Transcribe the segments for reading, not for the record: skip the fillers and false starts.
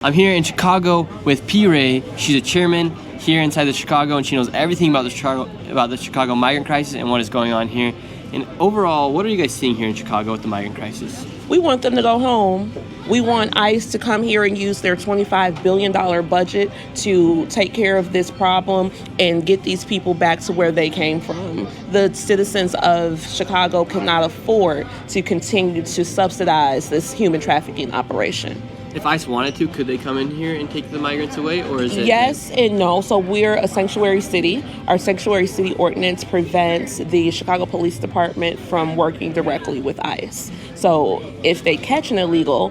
I'm here in Chicago with P. Ray. She's a chairman here inside the Chicago, and she knows everything about the Chicago migrant crisis and what is going on here. And overall, what are you guys seeing here in Chicago with the migrant crisis? We want them to go home. We want ICE to come here and use their $25 billion budget to take care of this problem and get these people back to where they came from. The citizens of Chicago cannot afford to continue to subsidize this human trafficking operation. If ICE wanted to, could they come in here and take the migrants away, or is it? Yes and no. So we're a sanctuary city. Our sanctuary city ordinance prevents the Chicago Police Department from working directly with ICE. So if they catch an illegal,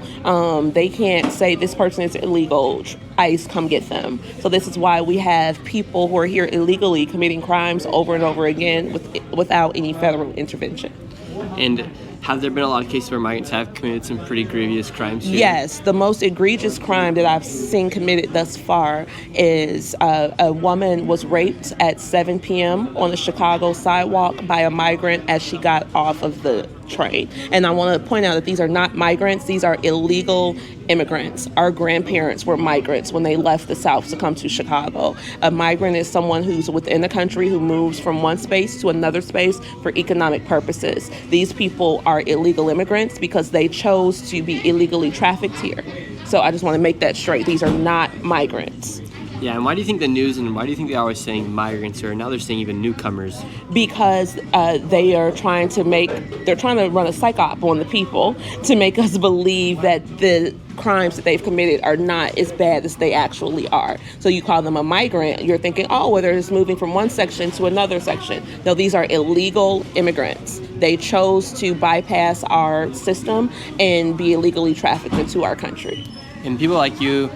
they can't say this person is illegal, ICE come get them. So this is why we have people who are here illegally committing crimes over and over again without any federal intervention. And have there been a lot of cases where migrants have committed some pretty grievous crimes here? Yes, the most egregious crime that I've seen committed thus far is a woman was raped at 7 p.m. on the Chicago sidewalk by a migrant as she got off of the train. And I want to point out that these are not migrants, these are illegal immigrants. Our grandparents were migrants when they left the South to come to Chicago. A migrant is someone who's within the country who moves from one space to another space for economic purposes. These people are illegal immigrants because they chose to be illegally trafficked here. So I just want to make that straight. These are not migrants. Yeah, and why do you think the news and why do you think they're always saying migrants, or now they're saying even newcomers? Because they're trying to run a psych op on the people to make us believe that the crimes that they've committed are not as bad as they actually are. So you call them a migrant, you're thinking, oh, well, they're just moving from one section to another section. No, these are illegal immigrants. They chose to bypass our system and be illegally trafficked into our country. And people like you,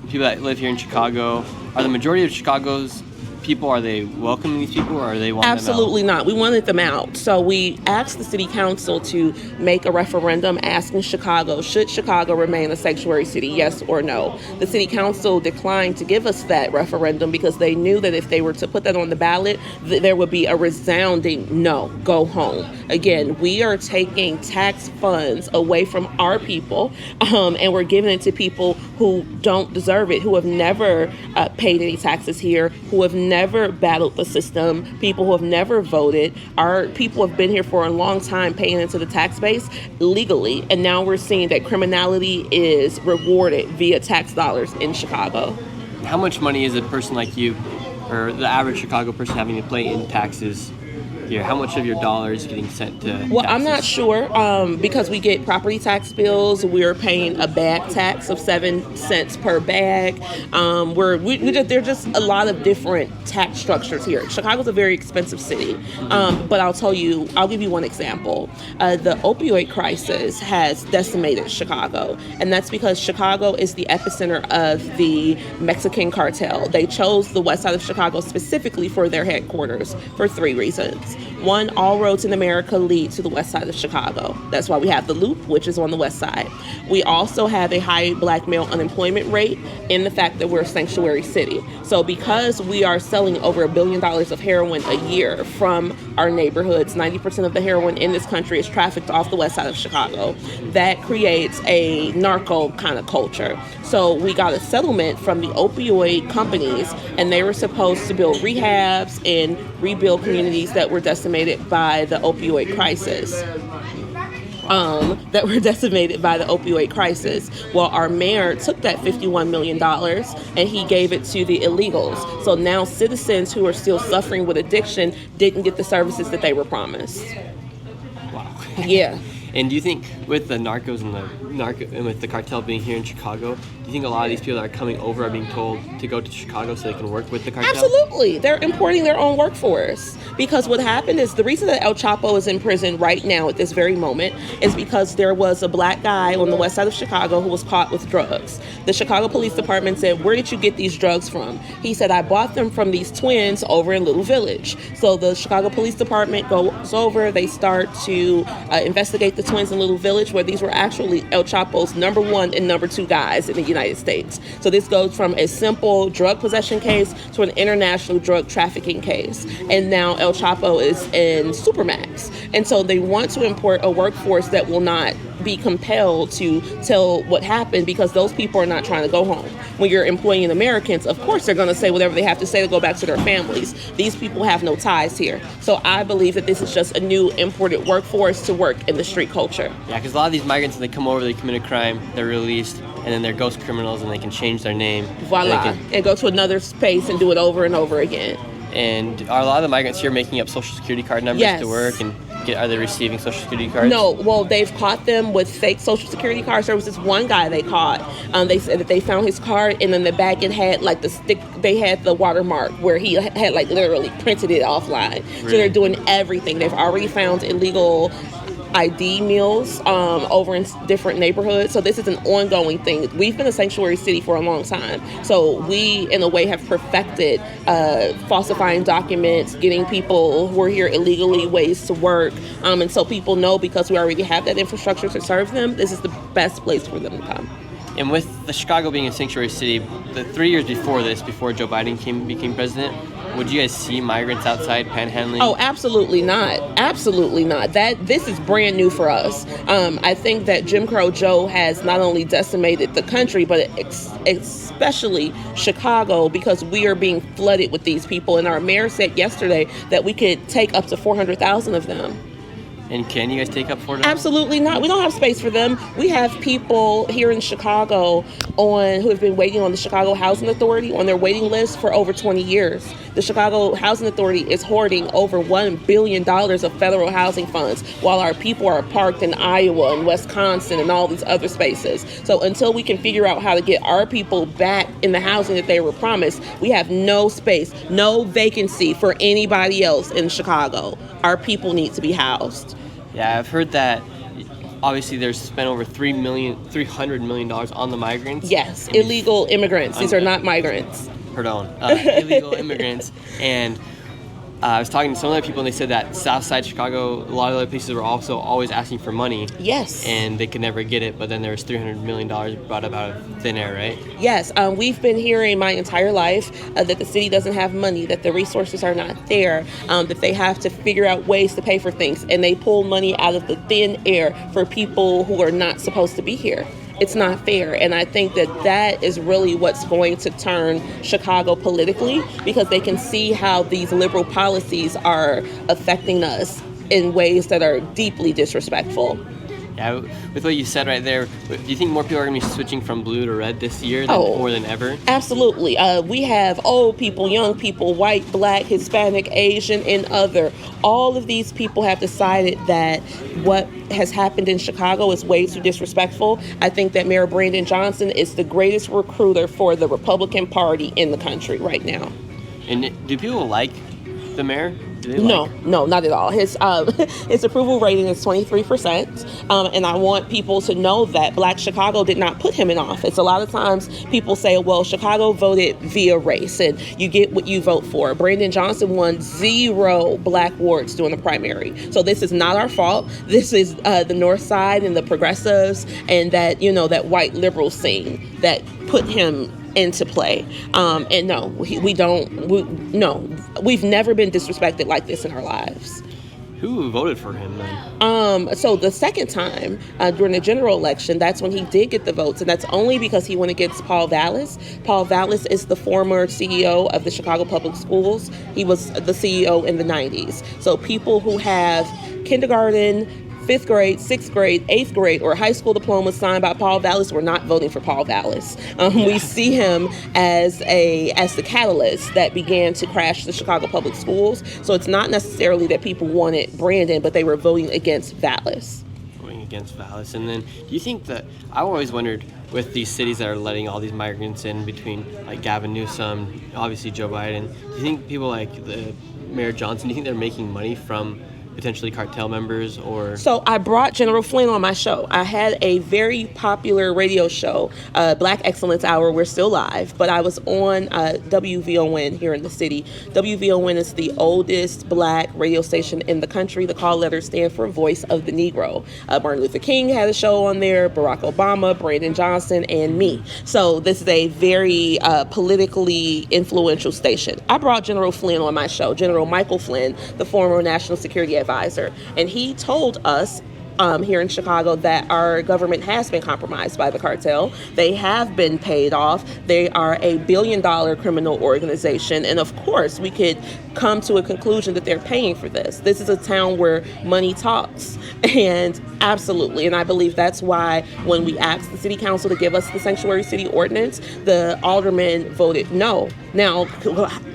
people that live here in Chicago, are the majority of Chicago's people, are they welcoming these people, or are they wanting Absolutely them out? not. We wanted them out. So we asked the city council to make a referendum asking Chicago, should Chicago remain a sanctuary city, yes or no? The city council declined to give us that referendum because they knew that if they were to put that on the ballot, there would be a resounding no, go home. Again, we are taking tax funds away from our people, and we're giving it to people who don't deserve it, who have never paid any taxes here, who have never battled the system, people who have never voted. Our people have been here for a long time paying into the tax base legally, and now we're seeing that criminality is rewarded via tax dollars in Chicago. How much money is a person like you, or the average Chicago person, having to pay in taxes here? How much of your dollars getting sent to Well, taxes? I'm not sure because we get property tax bills. We're paying a bag tax of 7 cents per bag. There's just a lot of different tax structures here. Chicago's a very expensive city, but I'll give you one example. The opioid crisis has decimated Chicago, and that's because Chicago is the epicenter of the Mexican cartel. They chose the west side of Chicago specifically for their headquarters for 3 reasons. One, all roads in America lead to the west side of Chicago. That's why we have the Loop, which is on the west side. We also have a high black male unemployment rate in the fact that we're a sanctuary city. So because we are selling over $1 billion of heroin a year from our neighborhoods, 90% of the heroin in this country is trafficked off the west side of Chicago. That creates a narco kind of culture. So we got a settlement from the opioid companies, and they were supposed to build rehabs and rebuild communities that were decimated by the opioid crisis. Well, our mayor took that $51 million and he gave it to the illegals. So now citizens who are still suffering with addiction didn't get the services that they were promised. Wow. Yeah. And do you think with the narcos and with the cartel being here in Chicago, do you think a lot of these people that are coming over are being told to go to Chicago so they can work with the cartel? Absolutely. They're importing their own workforce. Because what happened is the reason that El Chapo is in prison right now at this very moment is because there was a black guy on the west side of Chicago who was caught with drugs. The Chicago Police Department said, where did you get these drugs from? He said, I bought them from these twins over in Little Village. So the Chicago Police Department goes over, they start to investigate the twins in Little Village, where these were actually El Chapo's number 1 and number 2 guys in the United States. So this goes from a simple drug possession case to an international drug trafficking case. And now El Chapo is in Supermax. And so they want to import a workforce that will not be compelled to tell what happened because those people are not trying to go home. When you're employing Americans, of course they're going to say whatever they have to say to go back to their families. These people have no ties here. So I believe that this is just a new imported workforce to work in the street culture. Yeah, because a lot of these migrants, when they come over, they commit a crime, they're released, and then they're ghost criminals, and they can change their name. Voila. And go to another space and do it over and over again. And are a lot of the migrants here making up social security card numbers Yes. to work? And are they receiving social security cards? No, well, they've caught them with fake social security cards. There was this one guy they caught. They said that they found his card, and in the back it had like the stick. They had the watermark where he had like literally printed it offline. Really? So they're doing everything. They've already found illegal ID meals over in different neighborhoods. So this is an ongoing thing. We've been a sanctuary city for a long time. So we, in a way, have perfected falsifying documents, getting people who are here illegally ways to work. And so people know because we already have that infrastructure to serve them, this is the best place for them to come. And with the Chicago being a sanctuary city, the 3 years before this, before Joe Biden became president, would you guys see migrants outside panhandling? Oh, absolutely not. Absolutely not. This is brand new for us. I think that Jim Crow Joe has not only decimated the country, but especially Chicago, because we are being flooded with these people. And our mayor said yesterday that we could take up to 400,000 of them. And can you guys take up 400? Absolutely not. We don't have space for them. We have people here in Chicago who have been waiting on the Chicago Housing Authority on their waiting list for over 20 years. The Chicago Housing Authority is hoarding over $1 billion of federal housing funds while our people are parked in Iowa and Wisconsin and all these other spaces. So until we can figure out how to get our people back in the housing that they were promised, we have no space, no vacancy for anybody else in Chicago. Our people need to be housed. Yeah, I've heard that obviously there's spent over $300 million on the migrants. Yes, illegal immigrants. These are not migrants. Pardon, illegal immigrants. And I was talking to some other people, and they said that Southside Chicago, a lot of other places were also always asking for money. Yes. And they could never get it, but then there was $300 million brought up out of thin air, right? Yes. We've been hearing my entire life that the city doesn't have money, that the resources are not there, that they have to figure out ways to pay for things, and they pull money out of the thin air for people who are not supposed to be here. It's not fair. And I think that is really what's going to turn Chicago politically, because they can see how these liberal policies are affecting us in ways that are deeply disrespectful. Yeah, with what you said right there, do you think more people are going to be switching from blue to red this year more than ever? Absolutely. We have old people, young people, white, black, Hispanic, Asian, and other. All of these people have decided that what has happened in Chicago is way too disrespectful. I think that Mayor Brandon Johnson is the greatest recruiter for the Republican Party in the country right now. And do people like the mayor? No, not at all. His approval rating is 23%, and I want people to know that Black Chicago did not put him in office. A lot of times people say, well, Chicago voted via race, and you get what you vote for. Brandon Johnson won 0 Black wards during the primary. So this is not our fault. This is the North Side and the progressives and that white liberal scene that put him into play. And no, we've never been disrespected like this in our lives. Who voted for him then? So the second time during the general election, that's when he did get the votes, and that's only because he went against Paul Vallis. Paul Vallis is the former CEO of the Chicago Public Schools. He was the CEO in the 90s. So people who have kindergarten, 5th grade, 6th grade, 8th grade, or high school diplomas signed by Paul Vallis, we're not voting for Paul Vallis. We see him as the catalyst that began to crash the Chicago Public Schools. So it's not necessarily that people wanted Brandon, but they were voting against Vallis. Voting against Vallis. And then do you think that, I've always wondered, with these cities that are letting all these migrants in between, like Gavin Newsom, obviously Joe Biden, do you think people like the Mayor Johnson, do you think they're making money from potentially cartel members? Or So I brought General Flynn on my show. I had a very popular radio show, Black Excellence Hour. We're still live, but I was on WVON here in the city. WVON is the oldest Black radio station in the country. The call letters stand for Voice of the Negro. Martin Luther King had a show on there, Barack Obama, Brandon Johnson, and me. So this is a very politically influential station. I brought General Flynn on my show, General Michael Flynn, the former National Security Advisor, and he told us here in Chicago that our government has been compromised by the cartel. They have been paid off. They are a billion-dollar criminal organization. And of course, we could come to a conclusion that they're paying for this. This is a town where money talks. And absolutely. And I believe that's why when we asked the city council to give us the sanctuary city ordinance, the aldermen voted no. Now,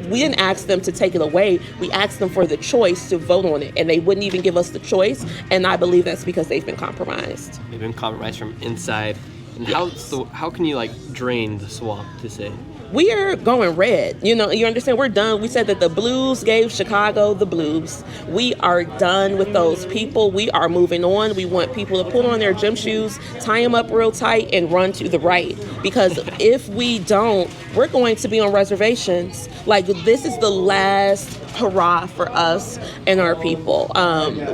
we didn't ask them to take it away. We asked them for the choice to vote on it. And they wouldn't even give us the choice. And I believe that's because they've been compromised. They've been compromised from inside. And how can you drain the swamp, to say? We are going red. You understand? We're done. We said that the blues gave Chicago the blues. We are done with those people. We are moving on. We want people to put on their gym shoes, tie them up real tight, and run to the right. Because if we don't, we're going to be on reservations. This is the last hurrah for us and our people.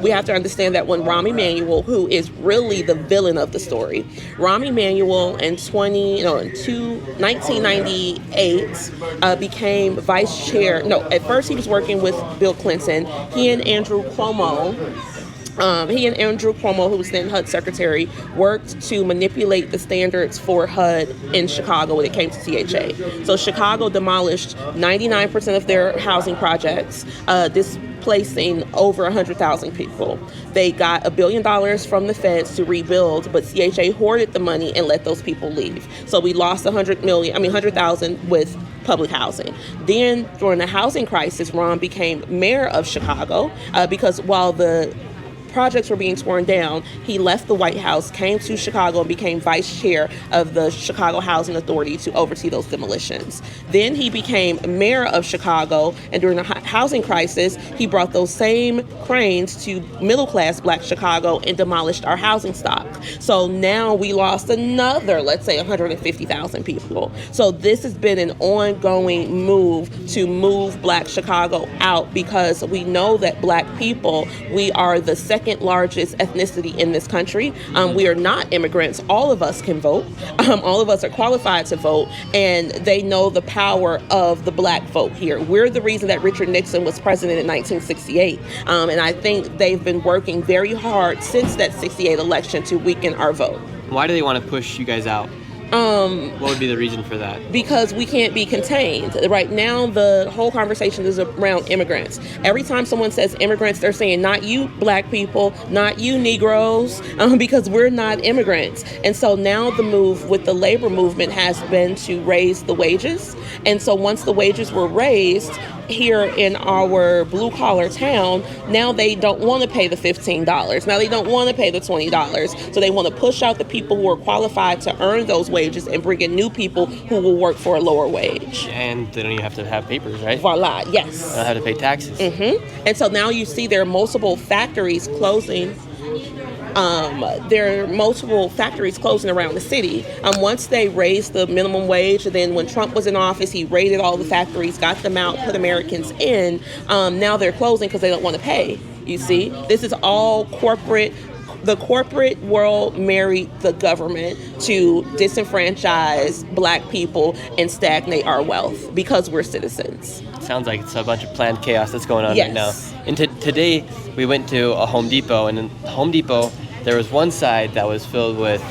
We have to understand that when Rahm Emanuel, who is really the villain of the story, Rahm Emanuel in 1998 became vice chair. No, at first he was working with Bill Clinton. He and Andrew Cuomo, who was then HUD secretary, worked to manipulate the standards for HUD in Chicago when it came to THA. So Chicago demolished 99% of their housing projects, displacing over 100,000 people. They got $1 billion from the feds to rebuild, but CHA hoarded the money and let those people leave. So we lost 100,000 with public housing. Then during the housing crisis, Ron became mayor of Chicago because while the projects were being torn down, he left the White House, came to Chicago, and became vice chair of the Chicago Housing Authority to oversee those demolitions. Then he became mayor of Chicago, and during the housing crisis, he brought those same cranes to middle-class Black Chicago and demolished our housing stock. So now we lost another, let's say, 150,000 people. So this has been an ongoing move to move Black Chicago out because we know that Black people, we are the second largest ethnicity in this country. We are not immigrants. All of us can vote. All of us are qualified to vote, and they know the power of the Black vote here. We're the reason that Richard Nixon was president in 1968, and I think they've been working very hard since that 68 election to weaken our vote. Why do they want to push you guys out? What would be the reason for that? Because we can't be contained. Right now, the whole conversation is around immigrants. Every time someone says immigrants, they're saying not you Black people, not you Negroes, because we're not immigrants. And so now the move with the labor movement has been to raise the wages. And so once the wages were raised, here in our blue-collar town, now they don't want to pay the $15. Now they don't want to pay the $20. So they want to push out the people who are qualified to earn those wages and bring in new people who will work for a lower wage. And they don't even have to have papers, right? Voila, yes. They don't have to pay taxes. Mm-hmm. And so now you see there are multiple factories closing. There are multiple factories closing around the city. Once they raised the minimum wage, and then when Trump was in office, he raided all the factories, got them out, put Americans in. Now they're closing because they don't want to pay. You see, this is all corporate. The corporate world married the government to disenfranchise Black people and stagnate our wealth because we're citizens. Sounds like it's a bunch of planned chaos that's going on yes. right now. And today we went to a Home Depot, and in Home Depot there was one side that was filled with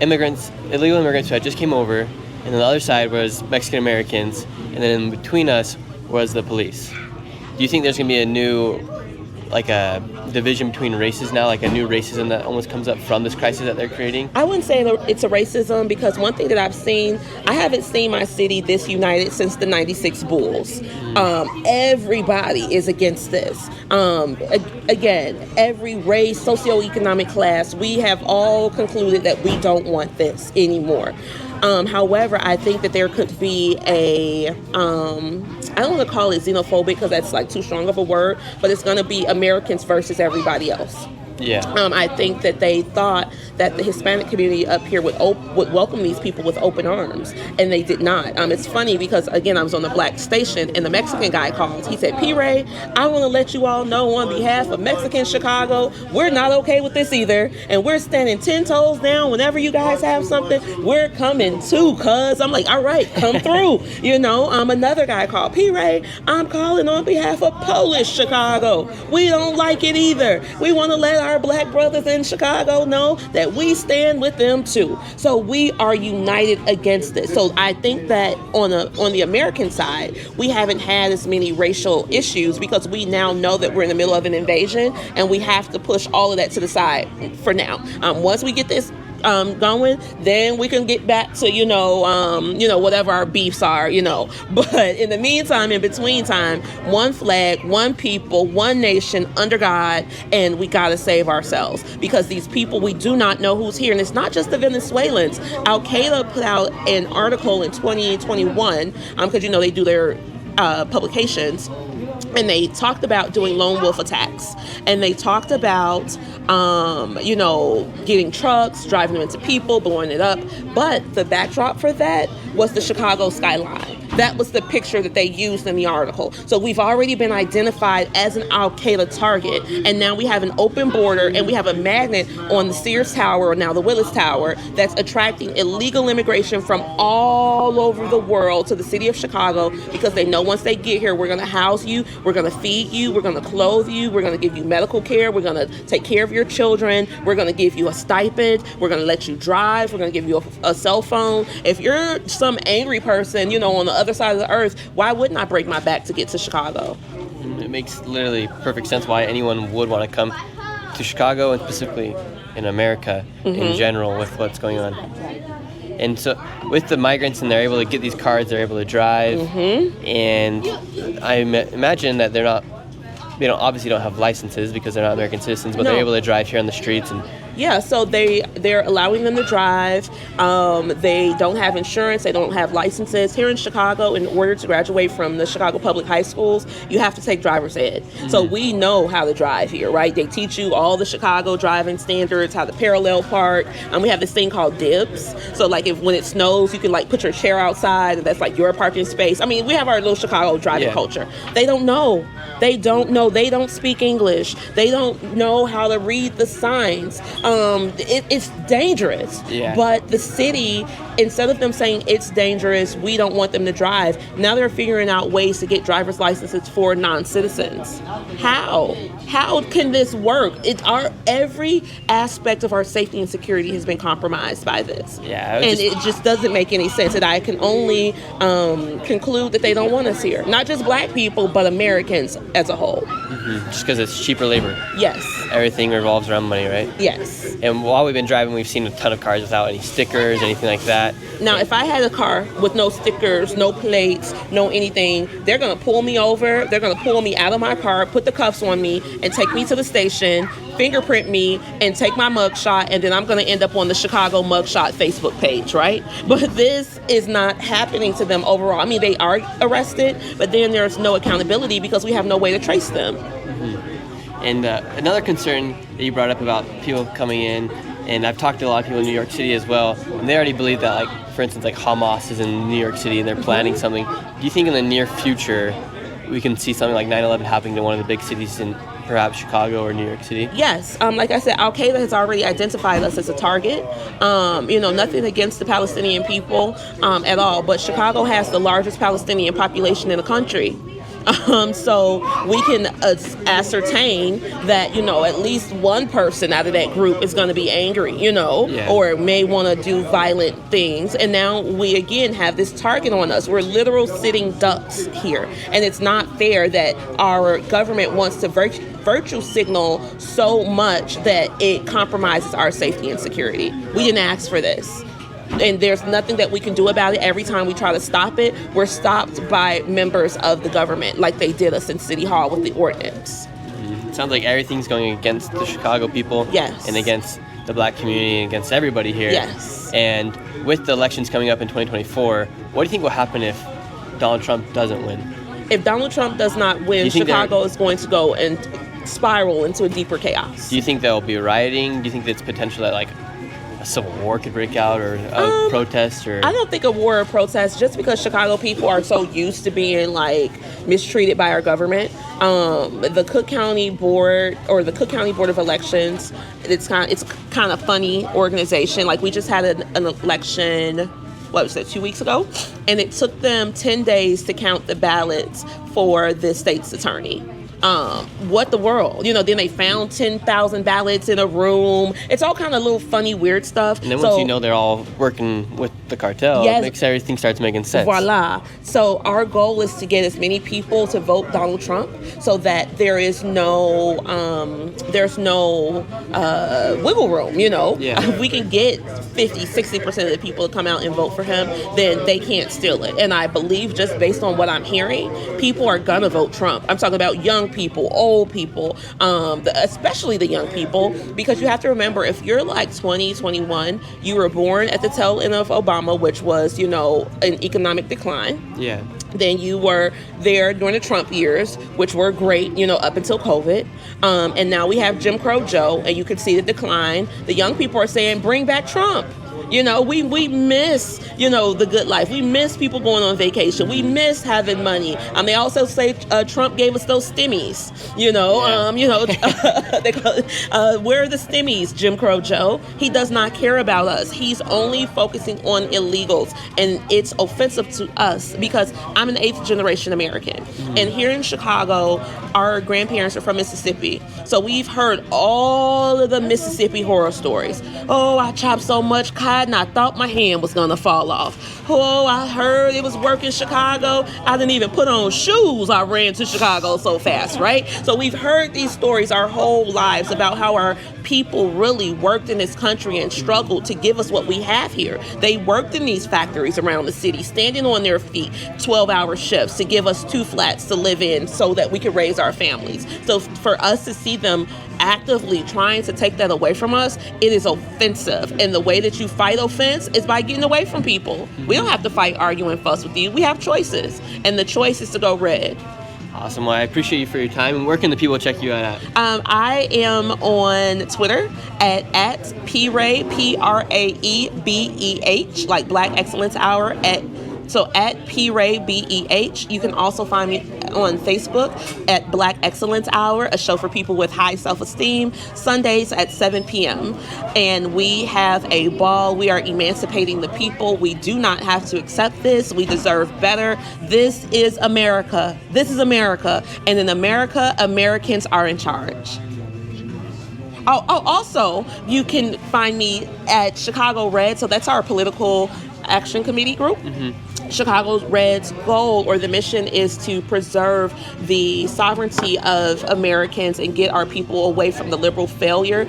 immigrants, illegal immigrants who had just came over, and then the other side was Mexican Americans, and then in between us was the police. Do you think there's going to be a new, a division between races now, like a new racism that almost comes up from this crisis that they're creating? I wouldn't say it's a racism because one thing that I've seen, I haven't seen my city this united since the 96 Bulls. Everybody is against this. Again, every race, socioeconomic class, we have all concluded that we don't want this anymore. However, I think that there could be I don't want to call it xenophobic because that's too strong of a word, but it's going to be Americans versus everybody else. Yeah. I think that they thought that the Hispanic community up here would welcome these people with open arms, and they did not. It's funny because, again, I was on the Black station, and the Mexican guy called. He said, P-Ray, I want to let you all know on behalf of Mexican Chicago, we're not okay with this either, and we're standing 10 toes down. Whenever you guys have something, we're coming too, cuz. I'm like, all right, come through. Another guy called, P-Ray, I'm calling on behalf of Polish Chicago. We don't like it either. We want to let our black brothers in Chicago know that we stand with them too. So we are united against this. So I think that on the American side, we haven't had as many racial issues because we now know that we're in the middle of an invasion, and we have to push all of that to the side for now. Once we get this going, then we can get back to whatever our beefs are, But in the meantime, in between time, one flag, one people, one nation under God, and we got to save ourselves because these people, we do not know who's here, and it's not just the Venezuelans. Al Qaeda put out an article in 2021 because they do their publications. And they talked about doing lone wolf attacks. And they talked about, getting trucks, driving them into people, blowing it up. But the backdrop for that was the Chicago skyline. That was the picture that they used in the article. So we've already been identified as an Al Qaeda target. And now we have an open border, and we have a magnet on the Sears Tower, or now the Willis Tower, that's attracting illegal immigration from all over the world to the city of Chicago because they know once they get here, we're going to house you, we're going to feed you, we're going to clothe you, we're going to give you medical care, we're going to take care of your children, we're going to give you a stipend, we're going to let you drive, we're going to give you a cell phone. If you're some angry person, on the other side of the earth, why wouldn't I break my back to get to Chicago? It makes literally perfect sense why anyone would want to come to Chicago, and specifically in America in general with what's going on. And so with the migrants, and they're able to get these cards, they're able to drive, and I imagine that they obviously don't have licenses because they're not American citizens, but they're able to drive here on the streets. And yeah, so they're allowing them to drive. They don't have insurance. They don't have licenses. Here in Chicago, in order to graduate from the Chicago public high schools, you have to take driver's ed. So we know how to drive here, right? They teach you all the Chicago driving standards, how to parallel park. We have this thing called dibs. So like when it snows, you can put your chair outside, and that's your parking space. We have our little Chicago driving culture. They don't know. They don't know. They don't speak English. They don't know how to read the signs. It's dangerous. Yeah. But the city, instead of them saying it's dangerous, we don't want them to drive, now they're figuring out ways to get driver's licenses for non-citizens. How can this work? Every aspect of our safety and security has been compromised by this. Yeah, it just doesn't make any sense. And I can only conclude that they don't want us here. Not just black people, but Americans as a whole. Just because it's cheaper labor. Yes. Everything revolves around money, right? Yes. And while we've been driving, we've seen a ton of cars without any stickers, anything like that. Now, if I had a car with no stickers, no plates, no anything, they're going to pull me over. They're going to pull me out of my car, put the cuffs on me, and take me to the station, fingerprint me, and take my mugshot, and then I'm going to end up on the Chicago Mugshot Facebook page, right? But this is not happening to them overall. They are arrested, but then there's no accountability because we have no way to trace them. And another concern that you brought up about people coming in, and I've talked to a lot of people in New York City as well, and they already believe that, for instance, Hamas is in New York City and they're planning something. Do you think in the near future we can see something like 9/11 happening to one of the big cities in perhaps Chicago or New York City? Yes. Like I said, Al Qaeda has already identified us as a target. Nothing against the Palestinian people at all, but Chicago has the largest Palestinian population in the country. So we can ascertain that, at least one person out of that group is going to be angry, or may want to do violent things. And now we again have this target on us. We're literal sitting ducks here. And it's not fair that our government wants to virtue signal so much that it compromises our safety and security. We didn't ask for this. And there's nothing that we can do about it. Every time we try to stop it, we're stopped by members of the government, like they did us in City Hall with the ordinance. It sounds like everything's going against the Chicago people. Yes. And against the black community and against everybody here. Yes. And with the elections coming up in 2024, what do you think will happen if Donald Trump doesn't win? If Donald Trump does not win, Chicago is going to go and spiral into a deeper chaos. Do you think there will be rioting? Do you think there's potential that a civil war could break out, or a protest? Or I don't think a war or protest, just because Chicago people are so used to being mistreated by our government. The Cook County Board, or the Cook County Board of Elections, it's kind of funny organization. We just had an election, 2 weeks ago, and it took them 10 days to count the ballots for the state's attorney. What the world? Then they found 10,000 ballots in a room. It's all kind of little funny, weird stuff. And then once they're all working with the cartel, yes, it makes everything starts making sense. Voila. So our goal is to get as many people to vote Donald Trump so that there's no wiggle room, Yeah. If we can get 50-60% of the people to come out and vote for him, then they can't steal it. And I believe, just based on what I'm hearing, people are gonna vote Trump. I'm talking about young people, old people, especially the young people, because you have to remember, if you're like 20, 21, you were born at the tail end of Obama, which was, an economic decline. Yeah. Then you were there during the Trump years, which were great, up until COVID. And now we have Jim Crow Joe, and you can see the decline. The young people are saying, bring back Trump. We miss, the good life. We miss people going on vacation. We miss having money. They also say Trump gave us those stimmies, they call it, where are the stimmies, Jim Crow Joe? He does not care about us. He's only focusing on illegals. And it's offensive to us because I'm an 8th generation American. And here in Chicago, our grandparents are from Mississippi. So we've heard all of the Mississippi horror stories. Oh, I chopped so much cotton, I thought my hand was gonna fall off. Oh, I heard it was work in Chicago. I didn't even put on shoes. I ran to Chicago so fast, right? So we've heard these stories our whole lives about how our people really worked in this country and struggled to give us what we have here. They worked in these factories around the city, standing on their feet, 12-hour shifts to give us 2 flats to live in so that we could raise our families. So for us to see them actively trying to take that away from us, it is offensive. And the way that you fight offense is by getting away from people. We don't have to fight, argue, and fuss with you. We have choices. And the choice is to go red. Awesome. Well, I appreciate you for your time. And where can the people check you out at? I am on Twitter at Praebeh, Praebeh, like Black Excellence Hour, at Praebeh. You can also find me on Facebook at Black Excellence Hour, a show for people with high self-esteem, Sundays at 7 p.m. And we have a ball. We are emancipating the people. We do not have to accept this. We deserve better. This is America. This is America. And in America, Americans are in charge. Also, you can find me at Chicago Red. So that's our political action committee group. Chicago Red's goal, or the mission, is to preserve the sovereignty of Americans and get our people away from the liberal failure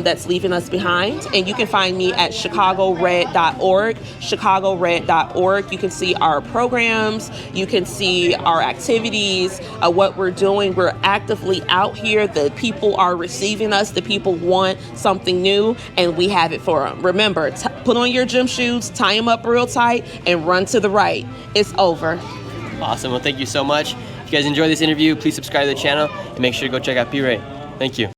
that's leaving us behind. And you can find me at chicagored.org, chicagored.org. You can see our programs, you can see our activities, what we're doing. We're actively out here. The people are receiving us. The people want something new, and we have it for them. Remember, put on your gym shoes, tie them up real tight, and run to the right. It's over. Awesome. Well, thank you so much. If you guys enjoyed this interview, please subscribe to the channel and make sure to go check out Praebeh. Thank you.